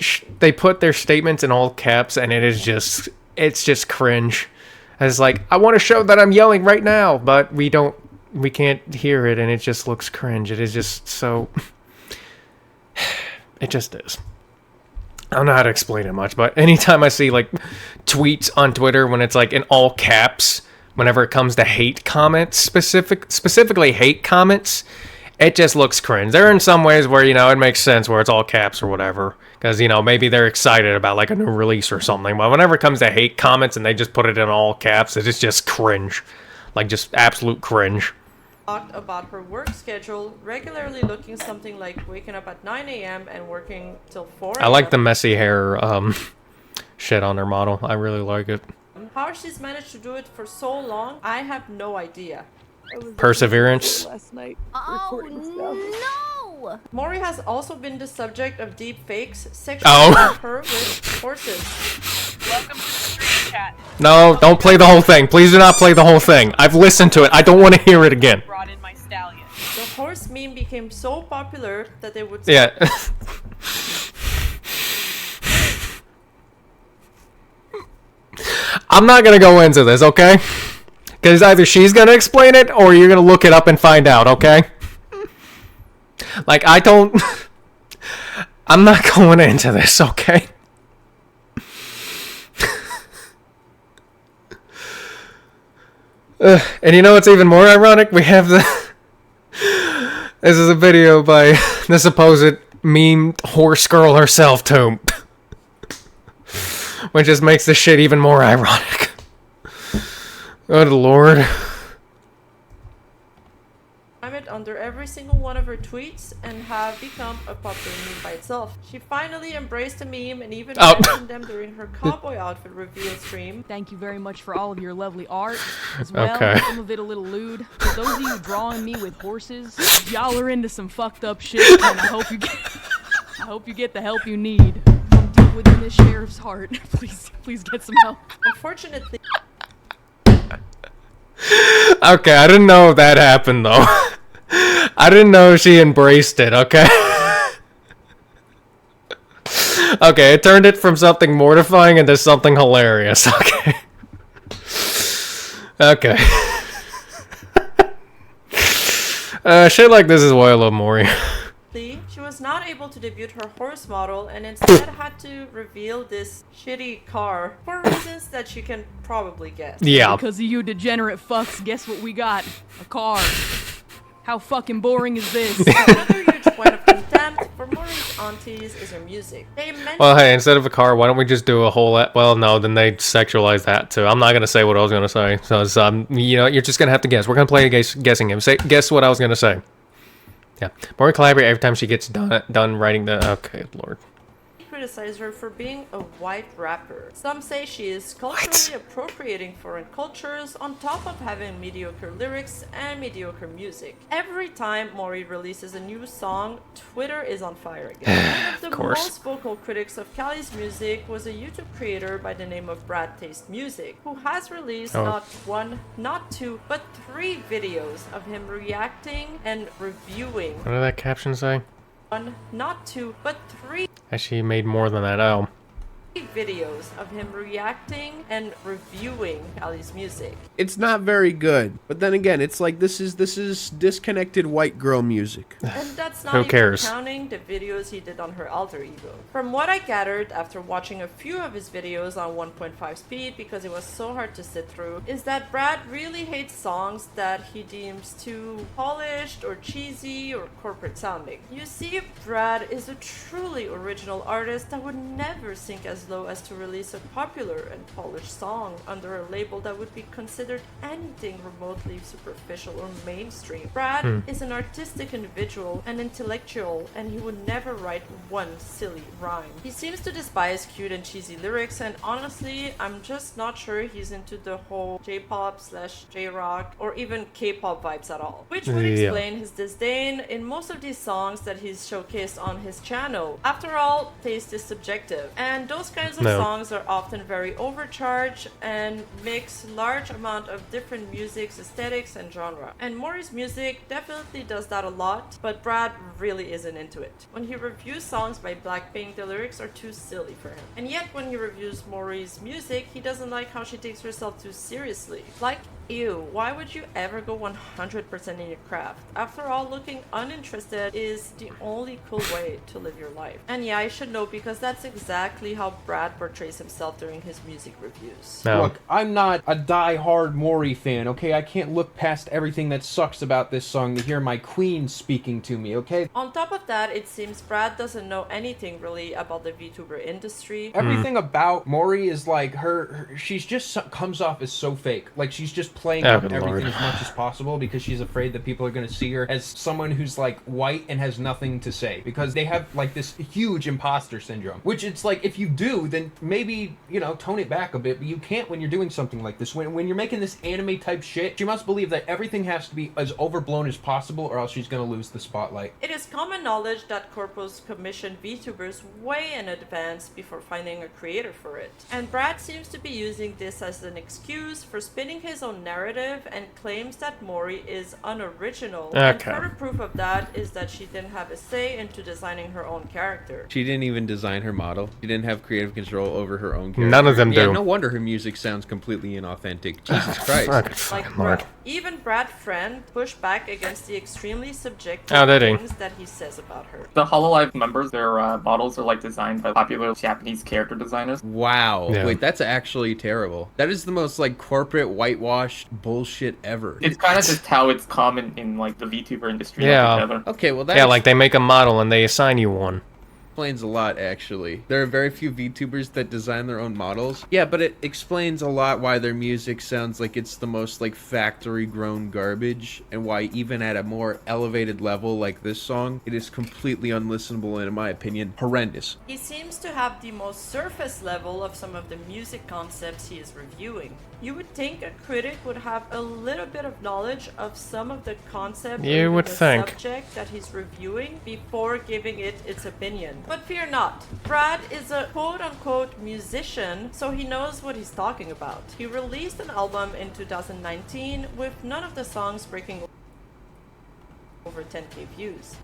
their statements in all caps, and it is just it's just cringe. It's like, I want to show that I'm yelling right now, but we can't hear it, and it just looks cringe. It is just so... It just is. I don't know how to explain it much, but anytime I see, like, tweets on Twitter when it's, like, in all caps, whenever it comes to hate comments, specifically hate comments, it just looks cringe. There are in some ways where, you know, it makes sense where it's all caps or whatever. Because, you know, maybe they're excited about, like, a new release or something. But whenever it comes to hate comments and they just put it in all caps, it's just cringe. Like, just absolute cringe. Talked about her work schedule, regularly looking something like waking up at 9 a.m. and working till 4 a.m. I like the messy hair shit on her model. I really like it. How she's managed to do it for so long, I have no idea. Perseverance. Last night, Oh recording stuff. no! Mori has also been the subject of deep fakes, sexualizing her with horses. Welcome to the stream chat. No, don't play the whole thing. Please do not play the whole thing. I've listened to it. I don't want to hear it again. Brought in my stallion. The horse meme became so popular that they would Yeah. I'm not gonna go into this, okay? Because either she's gonna explain it or you're gonna look it up and find out, okay? Like, I'm not going into this, okay? And you know what's even more ironic? We have this is a video by the supposed meme horse girl herself, too. Which just makes this shit even more ironic. Good lord. it under every single one of her tweets and have become a popular meme by itself. She finally embraced the meme and even mentioned them during her cowboy outfit reveal stream. Thank you very much for all of your lovely art as well. Okay. Some of it a little lewd. For those of you drawing me with horses, y'all are into some fucked up shit, and I hope you get the help you need. From deep within this sheriff's heart, please get some help. Unfortunately. Okay, I didn't know that happened though. I didn't know she embraced it, okay? Okay, it turned it from something mortifying into something hilarious, okay? Okay. Shit like this is why I love Mori. She was not able to debut her horse model and instead had to reveal this shitty car for reasons that you can probably guess. Yeah. Because of you degenerate fucks, guess what we got? A car. How fucking boring is this? Another huge point of contempt for Mori's aunties is her music. They mentioned Well, hey, instead of a car, why don't we just do a whole... Well, no, then they sexualize that, too. I'm not going to say what I was going to say. So, you know, you're just going to have to guess. We're going to play a guessing game. Guess what I was going to say. Yeah. Mori Calliope, every time she gets done writing the... Okay, Lord. criticize her for being a white rapper. Some say she is culturally appropriating foreign cultures on top of having mediocre lyrics and mediocre music. Every time Mori releases a new song, Twitter is on fire again. One of the most vocal critics of Callie's music was a YouTube creator by the name of Brad Taste Music, who has released not one, not two, but 3 videos of him reacting and reviewing. What did that caption say? One, not two, but 3 Actually, made more than that. Oh. videos of him reacting and reviewing Callie's music. It's not very good, but then again, it's like this is disconnected white girl music. And that's not Who even cares? counting the videos he did on her alter ego. From what I gathered after watching a few of his videos on 1.5 speed because it was so hard to sit through, is that Brad really hates songs that he deems too polished or cheesy or corporate sounding. You see, Brad is a truly original artist that would never sink as low as to release a popular and polished song under a label that would be considered anything remotely superficial or mainstream. Brad is an artistic individual, an intellectual, and he would never write one silly rhyme. He seems to despise cute and cheesy lyrics, and honestly, I'm just not sure he's into the whole J-pop / J-rock or even K-pop vibes at all, which would explain his disdain in most of these songs that he's showcased on his channel. After all, taste is subjective, and those kinds of No. songs are often very overcharged and mix large amount of different music's aesthetics and genre. And Mori's music definitely does that a lot, but Brad really isn't into it. When he reviews songs by Blackpink, the lyrics are too silly for him. And yet when he reviews Mori's music, he doesn't like how she takes herself too seriously. Like, ew, why would you ever go 100% in your craft? After all, looking uninterested is the only cool way to live your life. And yeah, I should know because that's exactly how Brad portrays himself during his music reviews. No. Look, I'm not a die-hard Mori fan, okay? I can't look past everything that sucks about this song to hear my queen speaking to me, okay? On top of that, it seems Brad doesn't know anything really about the VTuber industry. Everything about Mori is like she's just comes off as so fake. Like she's just playing Oh, up good everything Lord. as much as possible because she's afraid that people are going to see her as someone who's like white and has nothing to say because they have like this huge imposter syndrome, which it's like if you do, then maybe, you know, tone it back a bit, but you can't when you're doing something like this. When you're making this anime type shit, you must believe that everything has to be as overblown as possible or else she's going to lose the spotlight. It is common knowledge that corpos commission VTubers way in advance before finding a creator for it. And Brad seems to be using this as an excuse for spinning his own narrative and claims that Mori is unoriginal. And Okay. further proof of that is that she didn't have a say into designing her own character. She didn't even design her model. She didn't have creative control over her own character. None of them Yeah, do. no wonder her music sounds completely inauthentic. Jesus Christ. Like, Lord. even Brad Friend pushed back against the extremely subjective Oh, did he? things that he says about her. The Hololive members, their models are like designed by popular Japanese character designers. Wow. Yeah. Wait, that's actually terrible. That is the most like corporate whitewashed bullshit ever. It's kind of just how it's common in like the VTuber industry Yeah. altogether. Okay, well that Yeah, like they make a model and they assign you one. explains a lot, actually. There are very few VTubers that design their own models. Yeah, but it explains a lot why their music sounds like it's the most like factory-grown garbage, and why even at a more elevated level like this song, it is completely unlistenable and, in my opinion, horrendous. He seems to have the most surface level of some of the music concepts he is reviewing. You would think a critic would have a little bit of knowledge of some of the concept or You even would the think. subject that he's reviewing before giving it its opinion. But fear not, Brad is a quote-unquote musician, so he knows what he's talking about. He released an album in 2019 with none of the songs breaking over 10k views.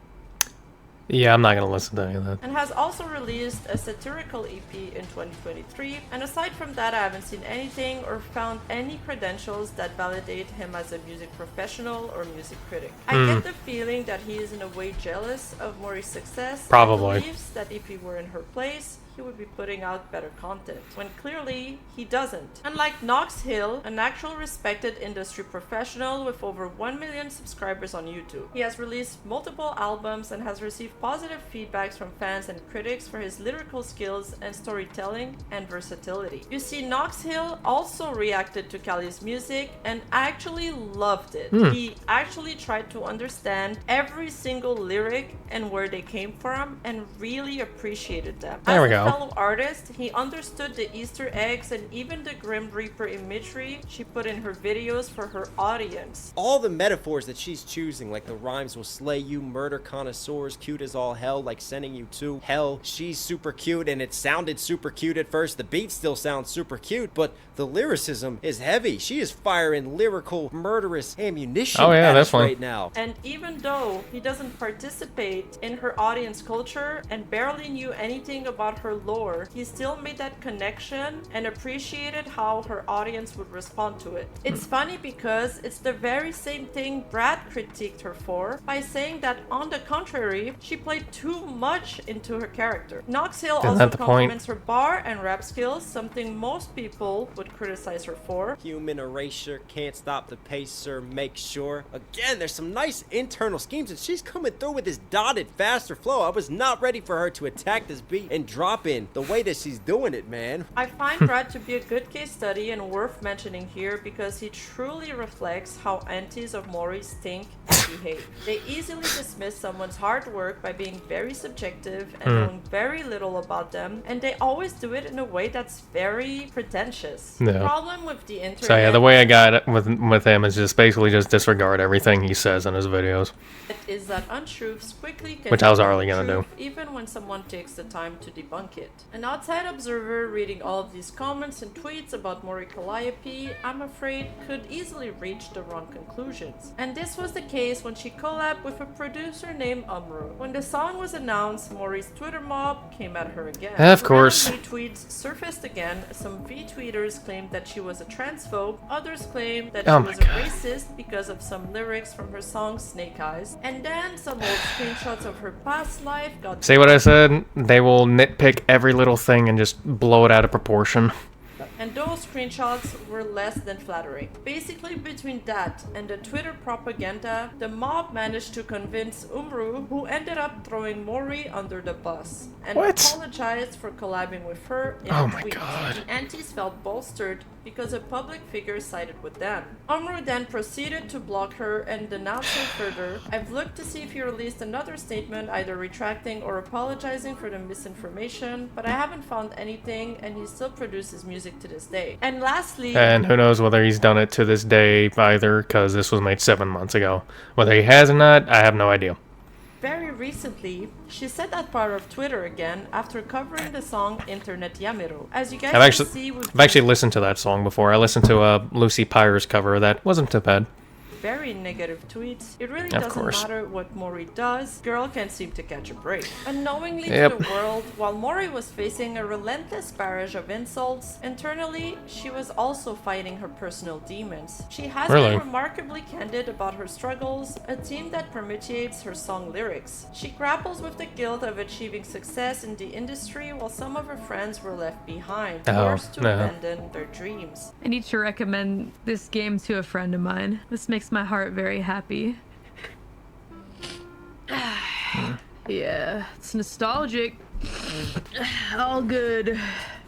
Yeah, I'm not gonna listen to any of that. And has also released a satirical EP in 2023. And aside from that, I haven't seen anything or found any credentials that validate him as a music professional or music critic. I get the feeling that he is in a way jealous of Mori's success. Probably. And believes that if he were in her place, he would be putting out better content, when clearly he doesn't. Unlike Knox Hill, an actual respected industry professional with over 1 million subscribers on YouTube, he has released multiple albums and has received positive feedbacks from fans and critics for his lyrical skills and storytelling and versatility. You see, Knox Hill also reacted to Callie's music and actually loved it. He actually tried to understand every single lyric and where they came from and really appreciated them. There we As go. a fellow artist, he understood the Easter eggs and even the Grim Reaper imagery she put in her videos for her audience. All the metaphors that she's choosing, like the rhymes will slay you, murder connoisseurs, cute as all hell, like sending you to hell. She's super cute, and it sounded super cute at first. The beat still sounds super cute, but the lyricism is heavy. She is firing lyrical, murderous ammunition Oh, yeah, at us definitely. right now. And even though he doesn't participate in her audience culture and barely knew anything about her lore, he still made that connection and appreciated how her audience would respond to it. It's funny because it's the very same thing Brad critiqued her for by saying that on the contrary, she played too much into her character. Knox Hill Isn't also that the point? compliments her bar and rap skills, something most people would criticize her for. Human erasure, can't stop the pacer, make sure. Again, there's some nice internal schemes, and she's coming through with this dotted, faster flow. I was not ready for her to attack this beat and drop in the way that she's doing it, man. I find Brad to be a good case study and worth mentioning here because he truly reflects how antis of Mori's think and behave. They easily dismiss someone's hard work by being very subjective and knowing very little about them, and they always do it in a way that's very pretentious. The Yeah. problem with the internet So yeah, the way I got it with him is just basically just disregard everything he says in his videos. is that untruths quickly can Which I was become already gonna truth do. even when someone takes the time to debunk debunk it. An outside observer reading all of these comments and tweets about Mori Calliope, I'm afraid, could easily reach the wrong conclusions. And this was the case when she collabed with a producer named Umru. When the song was announced, Mori's Twitter mob came at her again. Of course. Randomly, tweets surfaced again. Some V-tweeters claimed that she was a transphobe, others claimed that Oh she my was a God. racist because of some lyrics from her song Snake Eyes, and then some old screenshots of her past life got See what I said? They will nitpick every little thing and just blow it out of proportion. and those screenshots were less than flattering. Basically, between that and the Twitter propaganda, the mob managed to convince Umru, who ended up throwing Mori under the bus, and apologized for collabing with her in Oh a my tweet. God. The antis felt bolstered because a public figure sided with them. Umru then proceeded to block her and denounce her further. I've looked to see if he released another statement, either retracting or apologizing for the misinformation, but I haven't found anything, and he still produces music to this day. And lastly, And who knows whether he's done it to this day either, because this was made 7 months ago. Whether he has or not, I have no idea. very recently, she said that part of Twitter again after covering the song Internet Yamero. As you guys can see, I've actually listened to that song before. I listened to Lucy Pyre's cover of that. Wasn't too bad. very negative tweets. It really Of doesn't course. matter what Mori does, girl can't seem to catch a break. Unknowingly Yep. to the world, while Mori was facing a relentless barrage of insults, internally, she was also fighting her personal demons. She has Really? been remarkably candid about her struggles, a theme that permeates her song lyrics. She grapples with the guilt of achieving success in the industry while some of her friends were left behind, Oh, forced to no. abandon their dreams. I need to recommend this game to a friend of mine. This makes my heart very happy. Yeah, it's nostalgic. All good.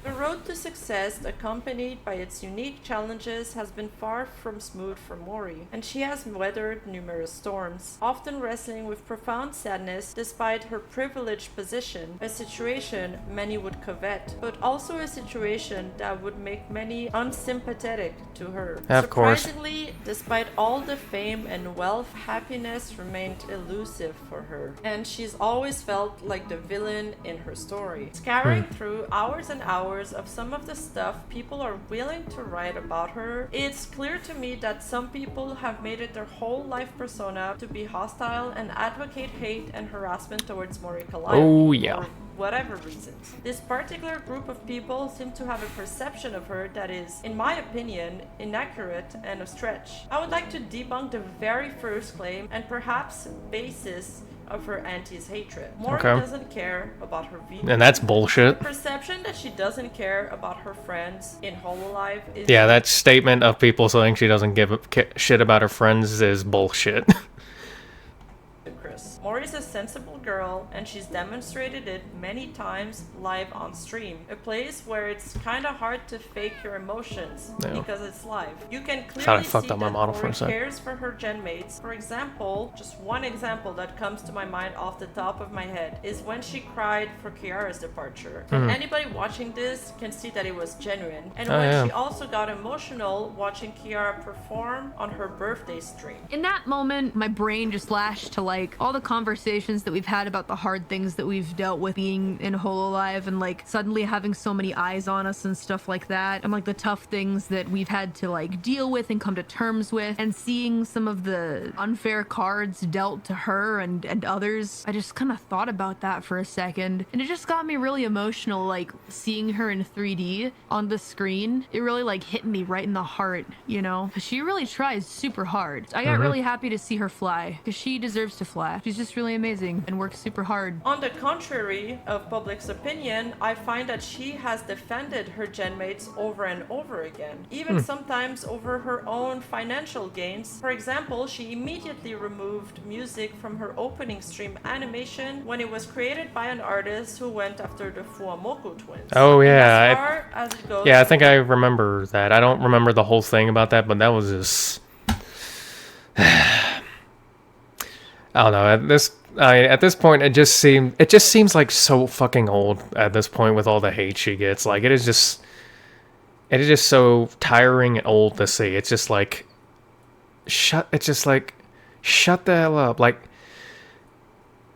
The road to success, accompanied by its unique challenges, has been far from smooth for Mori, and she has weathered numerous storms, often wrestling with profound sadness despite her privileged position, a situation many would covet, but also a situation that would make many unsympathetic to her. Of course. Surprisingly, despite all the fame and wealth, happiness remained elusive for her, and she's always felt like the villain in her story. Scouring through hours and hours of some of the stuff people are willing to write about her, it's clear to me that some people have made it their whole life persona to be hostile and advocate hate and harassment towards Mori Calliope. Oh, yeah. For whatever reasons. This particular group of people seem to have a perception of her that is, in my opinion, inaccurate and a stretch. I would like to debunk the very first claim and perhaps basis of her anti's hatred. Mori Okay. doesn't care about her VTubers. And that's bullshit. The perception that she doesn't care about her friends in Hololive is Yeah, that statement of people saying she doesn't give a shit about her friends is bullshit. Chris. Mori's a sensible girl, and she's demonstrated it many times live on stream. A place where it's kind of hard to fake your emotions Yeah. because it's live. You can Thought I clearly see fucked up my that model for Mori a sec. cares for her gen mates. For example, just one example that comes to my mind off the top of my head is when she cried for Kiara's departure. And anybody watching this can see that it was genuine. And Oh, when yeah. she also got emotional watching Kiara perform on her birthday stream. In that moment, my brain just flashed to like all the conversations that we've had about the hard things that we've dealt with being in Hololive and like suddenly having so many eyes on us and stuff like that. And like the tough things that we've had to like deal with and come to terms with, and seeing some of the unfair cards dealt to her and others. I just kind of thought about that for a second, and it just got me really emotional, like seeing her in 3D on the screen. It really like hit me right in the heart, you know? She really tries super hard. I got really happy to see her fly, because she deserves to fly. She's just really amazing and works super hard. On the contrary of public's opinion, I find that she has defended her genmates over and over again, even sometimes over her own financial gains. For example, she immediately removed music from her opening stream animation when it was created by an artist who went after the Fuamoku twins. Oh, And yeah, as far as it goes, Yeah, I think I remember that. I don't remember the whole thing about that, but that was just... I don't know. At this point, it just seems like so fucking old at this point with all the hate she gets. Like it is just so tiring and old to see. It's just like shut the hell up. Like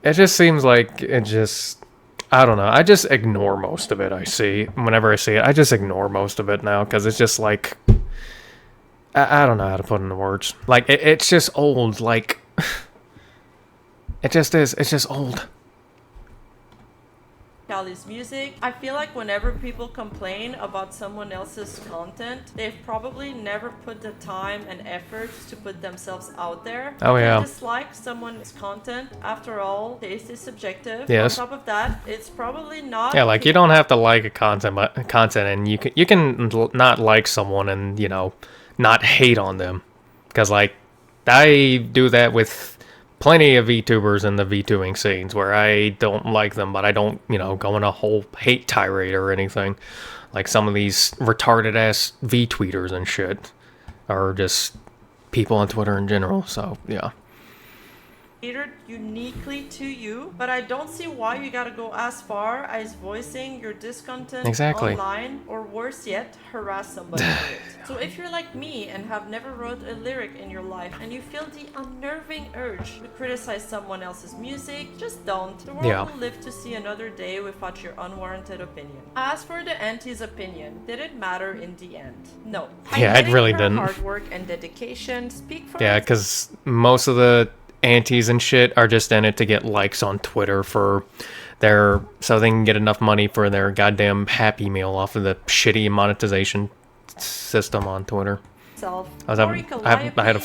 it just seems like it just I don't know. I just ignore most of it I see. Whenever I see it, I just ignore most of it now because it's just like I don't know how to put it into words. Like it's just old. Like it just is. It's just old. Callie's music. I feel like whenever people complain about someone else's content, they've probably never put the time and effort to put themselves out there. Oh, You yeah. can dislike someone's content. After all, taste is subjective. Yes. On top of that, it's probably not. Yeah, like you don't have to like a content, and you can not like someone and not hate on them, because like I do that with plenty of VTubers in the VTubing scenes where I don't like them, but I don't go on a whole hate tirade or anything, like some of these retarded ass V-tweeters and shit, or just people on Twitter in general. So yeah. Catered uniquely to you, but I don't see why you gotta go as far as voicing your discontent Exactly. online, or worse yet, harass somebody for it. So if you're like me and have never wrote a lyric in your life and you feel the unnerving urge to criticize someone else's music, just don't. The world will live to see another day without your unwarranted opinion. As for the auntie's opinion, did it matter in the end? No. Yeah, it really didn't. Hard work and dedication speak for Yeah, because most of the aunties and shit are just in it to get likes on Twitter so they can get enough money for their goddamn Happy Meal off of the shitty monetization system on Twitter. I had a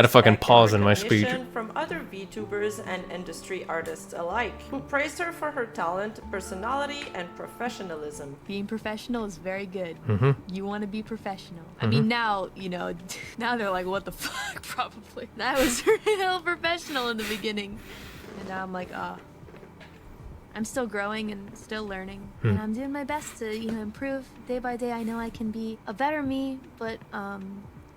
fucking pause in my speech. From other VTubers and industry artists alike, who praised her for her talent, personality, and professionalism. Being professional is very good. Mhm. You want to be professional. I mean, now, now they're like, what the fuck, probably. That was real professional in the beginning. And now I'm like, I'm still growing and still learning, and I'm doing my best to, improve day by day. I know I can be a better me, but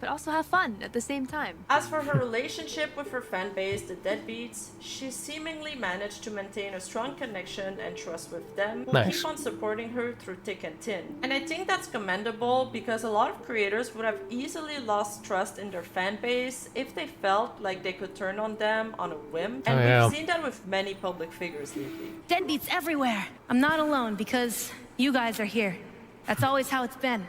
also have fun at the same time. As for her relationship with her fan base, the Deadbeats, she seemingly managed to maintain a strong connection and trust with them, who keep on supporting her through thick and thin. And I think that's commendable, because a lot of creators would have easily lost trust in their fan base if they felt like they could turn on them on a whim. And we've seen that with many public figures lately. Deadbeats everywhere. I'm not alone because you guys are here. That's always how it's been.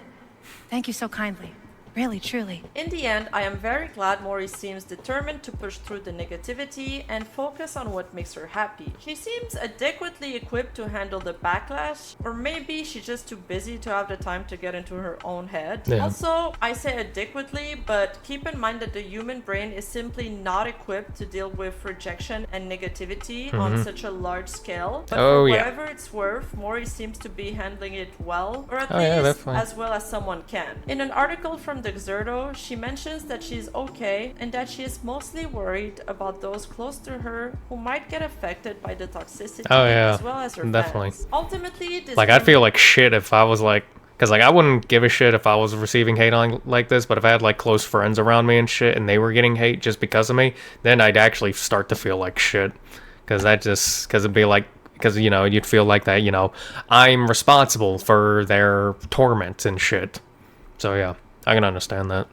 Thank you so kindly. Really, truly. In the end, I am very glad Mori seems determined to push through the negativity and focus on what makes her happy. She seems adequately equipped to handle the backlash, or maybe she's just too busy to have the time to get into her own head. Yeah. Also, I say adequately, but keep in mind that the human brain is simply not equipped to deal with rejection and negativity on such a large scale. But for whatever it's worth, Mori seems to be handling it well, or at least as well as someone can. In an article from the Xerto, she mentions that she's okay and that she is mostly worried about those close to her who might get affected by the toxicity as well as her fans. Ultimately, this I'd feel like shit if I was like, because I wouldn't give a shit if I was receiving hate on like this, but if I had like close friends around me and shit and they were getting hate just because of me, then I'd actually start to feel like shit, because it'd be like, because you'd feel like that I'm responsible for their torment and shit. So yeah, I can understand that.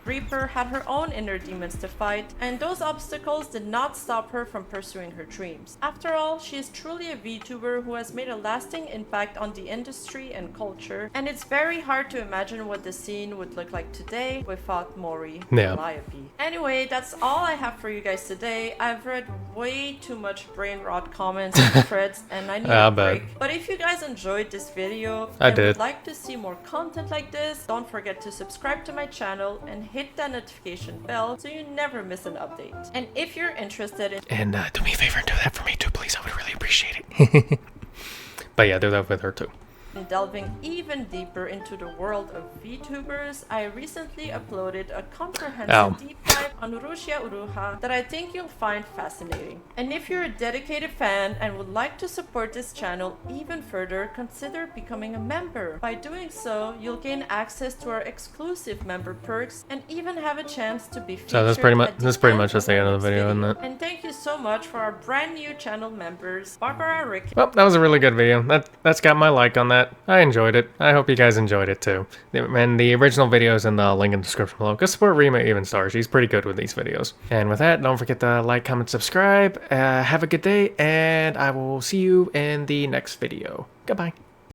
Reaper had her own inner demons to fight, and those obstacles did not stop her from pursuing her dreams. After all, she is truly a VTuber who has made a lasting impact on the industry and culture, and it's very hard to imagine what the scene would look like today without Mori Calliope. Anyway, that's all I have for you guys today. I've read way too much brain rot comments and threads, and I need a break. But if you guys enjoyed this video and would like to see more content like this, don't forget to subscribe to my channel and hit that notification bell so you never miss an update. And if you're interested in do me a favor and do that for me too, please. I would really appreciate it. But yeah, do that with her too. delving even deeper into the world of VTubers, I recently uploaded a comprehensive deep dive on Rusia Uruha that I think you'll find fascinating. And if you're a dedicated fan and would like to support this channel even further, consider becoming a member. By doing so, you'll gain access to our exclusive member perks and even have a chance to be featured. So that's pretty much just the end of the video, isn't it? And thank you so so much for our brand new channel members, Barbara, Rick. Well, that was a really good video. That's got my like on that. I enjoyed it. I hope you guys enjoyed it too. And the original video is in the link in the description below. Go support Rima Evenstar. She's pretty good with these videos. And with that, don't forget to like, comment, subscribe. Have a good day, and I will see you in the next video. Goodbye.